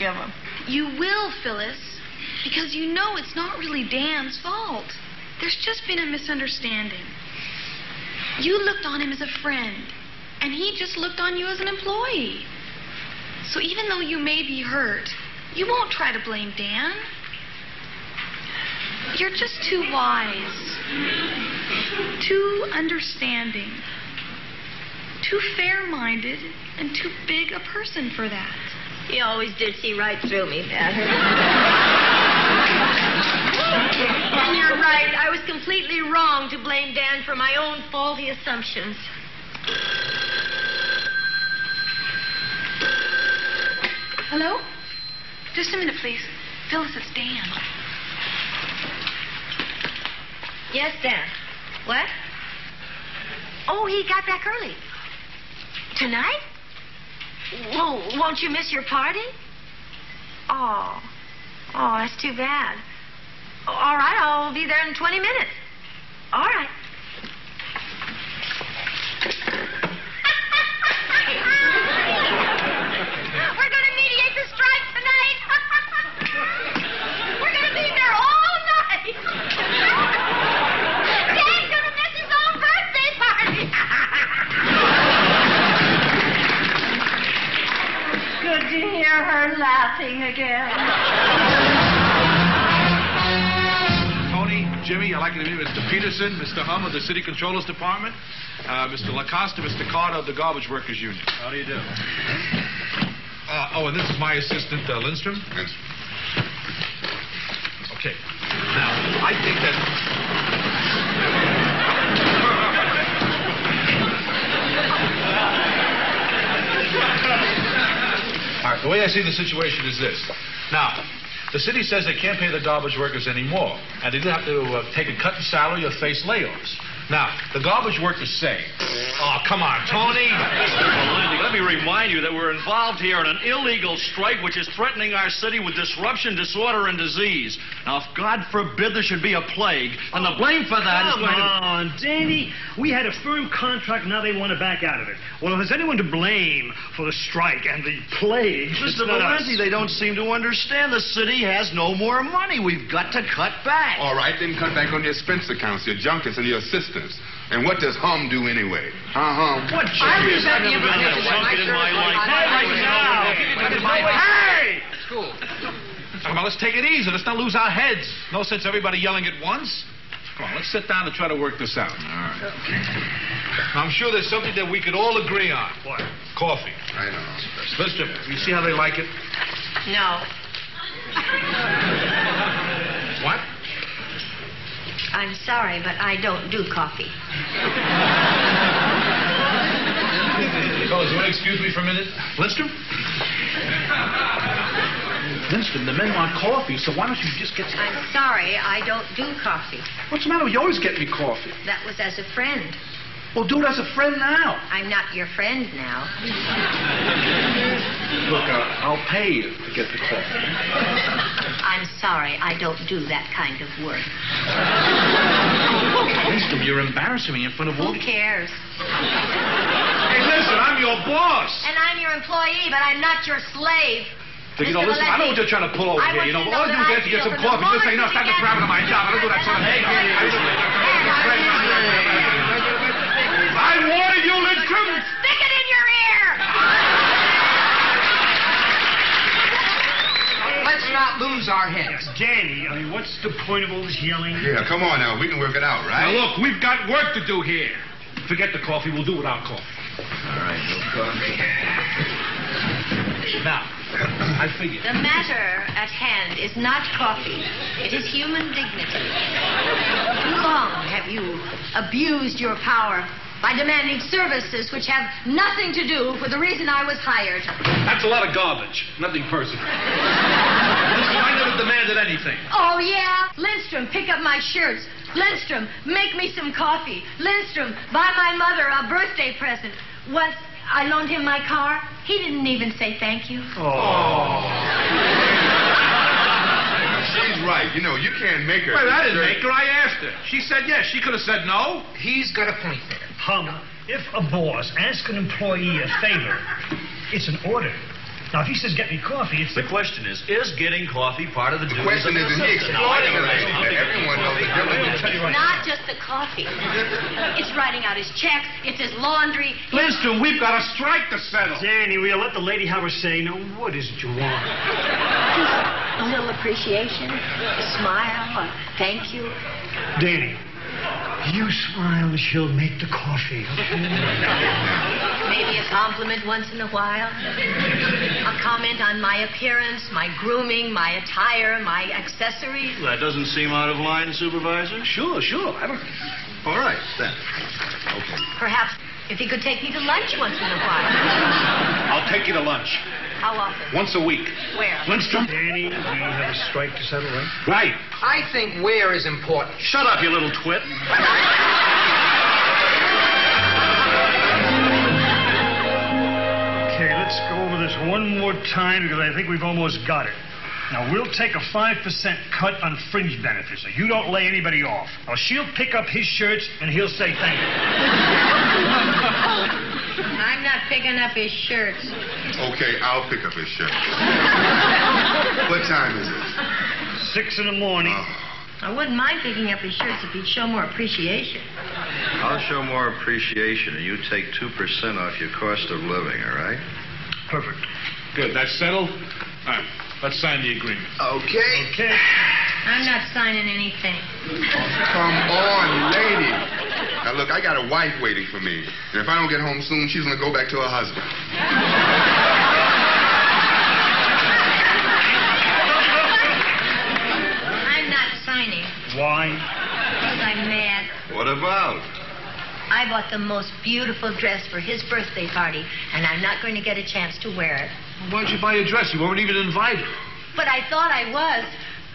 of him. You will, Phyllis, because you know it's not really Dan's fault. There's just been a misunderstanding. You looked on him as a friend, and he just looked on you as an employee. So even though you may be hurt, you won't try to blame Dan. You're just too wise, too understanding, too fair-minded, and too big a person for that. He always did see right through me, Dad. And you're right. I was completely wrong to blame Dan for my own faulty assumptions. Hello? Just a minute, please. Phyllis, it's Dan. Yes, Dan. What? Oh, he got back early. Tonight? Well, won't you miss your party? Oh, that's too bad. All right, I'll be there in 20 minutes. All right. We're going to mediate the strike tonight. We're going to be there all night. Dan's going to miss his own birthday party. Good to hear her laughing again. Jimmy, I'd like you to meet Mr. Peterson, Mr. Hum of the City Controller's Department, Mr. Lacosta, Mr. Carter of the Garbage Workers Union. How do you do? And this is my assistant, Lindstrom. Okay. Now, I think that... All right, the way I see the situation is this. Now, the city says they can't pay the garbage workers anymore, and they do have to take a cut in salary or face layoffs. Now, the garbage workers say... Oh, come on, Tony. Well, Lindy, let me remind you that we're involved here in an illegal strike which is threatening our city with disruption, disorder, and disease. Now, if God forbid there should be a plague, and the blame for that is going to... Come on, Danny. We had a firm contract, now they want to back out of it. Well, if there's anyone to blame for the strike and the plague... Mr. Valenti, they don't seem to understand. The city has no more money. We've got to cut back. All right, then cut back on your expense accounts, your junkets, and your assistants. And what does Hum do anyway? Hum? What changes? I've never been had a junket in my life. Hey! School. Come on, let's take it easy. Let's not lose our heads. No sense everybody yelling at once. Come on, let's sit down and try to work this out. All right. Now, I'm sure there's something that we could all agree on. What? Coffee. I know. Listen, you see how they like it? No. What? I'm sorry, but I don't do coffee. Fellas, you want to excuse me for a minute? Lindstrom? Lindstrom, the men want coffee, so why don't you just get some... I'm sorry, I don't do coffee. What's the matter? You always get me coffee. That was as a friend. Well, do it as a friend now. I'm not your friend now. Look, I'll pay you to get the coffee. I'm sorry, I don't do that kind of work. Lindstrom, you're embarrassing me in front of all... Who cares? Hey, listen, I'm your boss. And I'm your employee, but I'm not your slave. You know, listen, I know what you're trying to pull over here. You know, all I do is get to get some coffee. Just say, no, stop the crap out of my job. I don't do that sort of thing. I warned you, Lindstrom. Stick it in your ear! Let's not lose our heads. Danny, I mean, what's the point of all this yelling? Yeah, come on now. We can work it out, right? Now, look, we've got work to do here. Forget the coffee. We'll do without coffee. All right, no coffee. Now, I figure. The matter at hand is not coffee. It is human dignity. Too long have you abused your power by demanding services which have nothing to do with the reason I was hired. That's a lot of garbage. Nothing personal. Listen, I never demanded anything. Oh, yeah? Lindstrom, pick up my shirts. Lindstrom, make me some coffee. Lindstrom, buy my mother a birthday present. Once I loaned him my car, he didn't even say thank you. Oh. She's right. You know, you can't make her... Well, I didn't make her. I asked her. She said yes. She could have said no. He's got a point there. Hum, if a boss asks an employee a favor, it's an order. Now, if he says get me coffee, it's... The question is getting coffee part of the duties question of is, the he assistant? exploiting the lady? Everyone knows the difference. It's not just the coffee. It's writing out his checks. It's his laundry. Lindstrom, we've got a strike to settle. Danny, will you let the lady have her say? Now, what is it you want? A little appreciation, a smile, a thank you. Danny, you smile and she'll make the coffee. Maybe a compliment once in a while. A comment on my appearance, my grooming, my attire, my accessories. That doesn't seem out of line, Supervisor. Sure. All right, then. Okay. Perhaps if he could take me to lunch once in a while. I'll take you to lunch. How often? Once a week. Where? Lindstrom? Danny, we have a strike to settle, right? Right. I think where is important. Shut up, you little twit. Okay, let's go over this one more time because I think we've almost got it. Now, we'll take a 5% cut on fringe benefits, so you don't lay anybody off. Now, she'll pick up his shirts, and he'll say thank you. I'm not picking up his shirts. Okay, I'll pick up his shirt. What time is it? 6 in the morning. I wouldn't mind picking up his shirts if he'd show more appreciation. I'll show more appreciation, and you take 2% off your cost of living, all right? Perfect. Good, that's settled. All right, let's sign the agreement. Okay. I'm not signing anything. Come on, lady. Now, look, I got a wife waiting for me. And if I don't get home soon, she's going to go back to her husband. I'm not signing Why? because I'm mad. What about? I bought the most beautiful dress for his birthday party, and I'm not going to get a chance to wear it. Why'd you buy a dress? You weren't even invited. But I thought I was.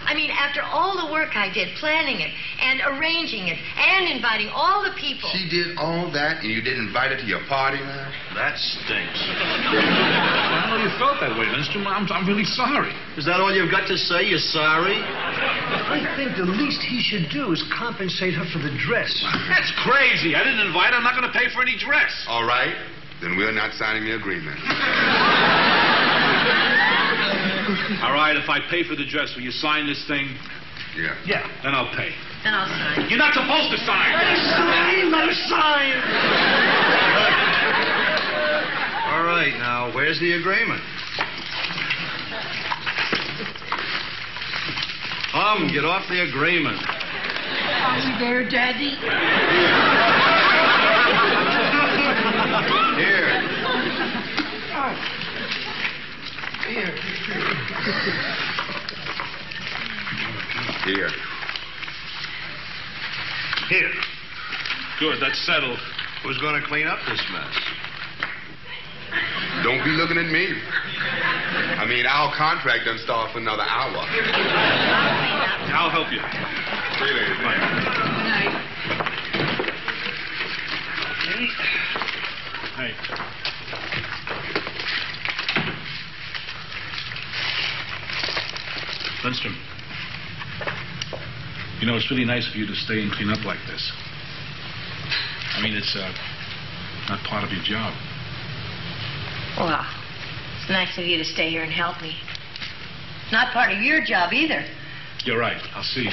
I mean, after all the work I did planning it and arranging it and inviting all the people. She did all that, and you didn't invite her to your party now? That stinks. I know you felt that way, Lindstrom. I'm really sorry. Is that all you've got to say? You're sorry? I think the least he should do is compensate her for the dress. That's crazy. I didn't invite her. I'm not going to pay for any dress. All right. Then we're not signing the agreement. All right, if I pay for the dress, will you sign this thing? Yeah. Then I'll pay. Then I'll sign. You're not supposed to sign. Let her sign. All right, now, where's the agreement? Get off the agreement. Are you there, Daddy? Here. Here. Here. Good, that's settled. Who's going to clean up this mess? Don't be looking at me. I mean, our contract doesn't start for another hour. I'll help you. Really? Hey. Lindstrom, you know, it's really nice of you to stay and clean up like this. I mean, it's not part of your job. Well, it's nice of you to stay here and help me. Not part of your job either. You're right. I'll see you.